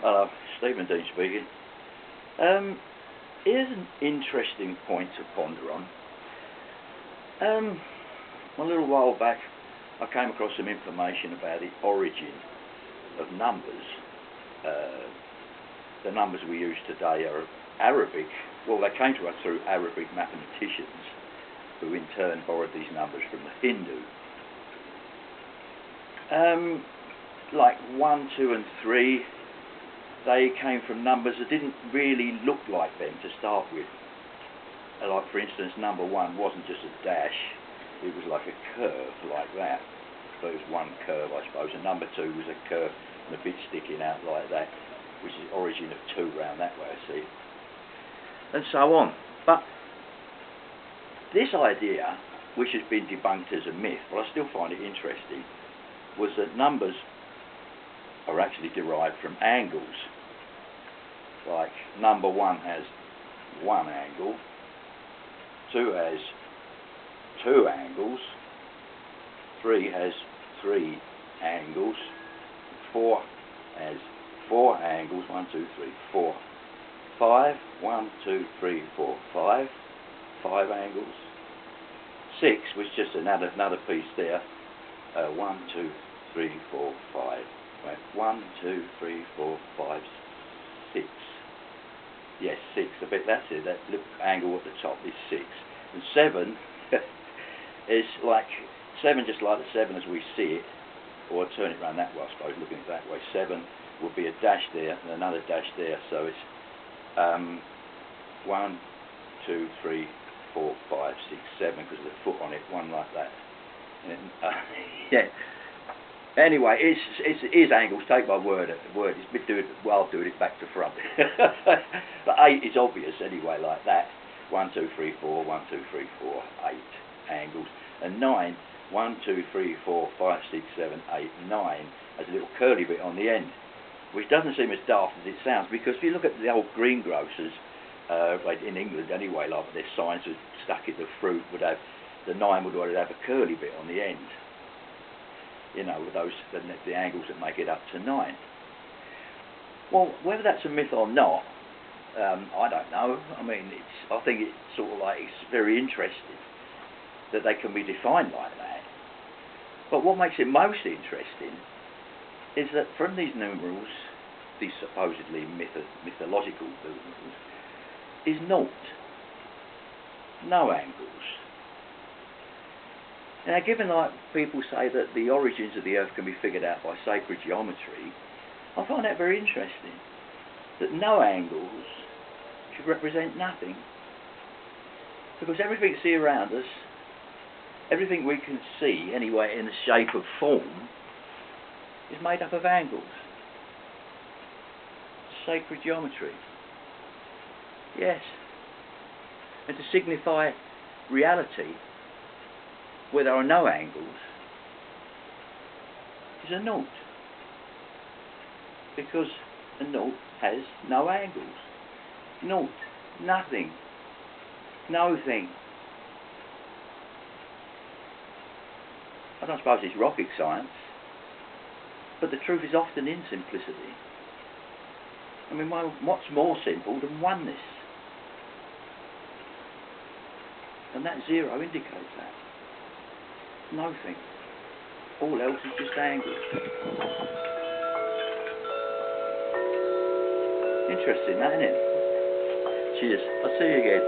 Hello, Stephen Dean speaking. Here's an interesting point to ponder on. A little while back I came across some information about the origin of numbers. The numbers we use today are Arabic. Well, they came to us through Arabic mathematicians who in turn borrowed these numbers from the Hindu. Like 1, 2 and 3, they came from numbers that didn't really look like them to start with. Like for instance, number 1 wasn't just a dash, it was like a curve like that. So it was one curve, I suppose, and number 2 was a curve and a bit sticking out like that, which is the origin of 2 round that way, I see. And so on. But this idea, which has been debunked as a myth, but I still find it interesting, was that numbers are actually derived from angles. Like number 1 has 1 angle, 2 has 2 angles, 3 has 3 angles, 4 has 4 angles, 1, 2, 3, 4, 5, 1, 2, 3, 4, 5, 5 angles, 6 was just another piece there, 1, 2, 3, 4, 5, right. 1, 2, 3, 4, 5, 6. Yes, 6. I bet that's it. That little angle at the top is 6. And 7 is like 7, just like the 7 as we see it, or turn it around that way, I suppose, looking at it that way. 7 would be a dash there and another dash there, so it's 1, 2, 3, 4, 5, 6, 7 because of the foot on it, one like that. And, yeah. Anyway, it is angles. Take my word. It's been doing well, doing it back to front. But 8 is obvious anyway, like that. 1, 2, 3, 4. 1, 2, 3, 4. 8 angles. And 9. 1, 2, 3, 4, 5, 6, 7, 8, 9 has a little curly bit on the end, which doesn't seem as daft as it sounds, because if you look at the old greengrocers, like in England anyway, like their signs were stuck in the fruit, would have the 9 would have a curly bit on the end. You know, with those the angles that make it up to 9. Well, whether that's a myth or not, I don't know. I mean, I think it's sort of like it's very interesting that they can be defined like that. But what makes it most interesting is that from these numerals, these supposedly mythological numerals, is naught, no angles. Now, given like people say that the origins of the Earth can be figured out by sacred geometry, I find that very interesting. That no angles should represent nothing. Because everything we see around us, everything we can see anyway in the shape of form, is made up of angles. Sacred geometry. Yes. And to signify reality, where there are no angles, is a naught. Because a naught has no angles. Naught. Nothing. No thing. I don't suppose it's rocket science, but the truth is often in simplicity. I mean, what's more simple than oneness? And that 0 indicates that. Nothing. All else is just angles. Interesting, that, isn't it? Cheers. I'll see you again.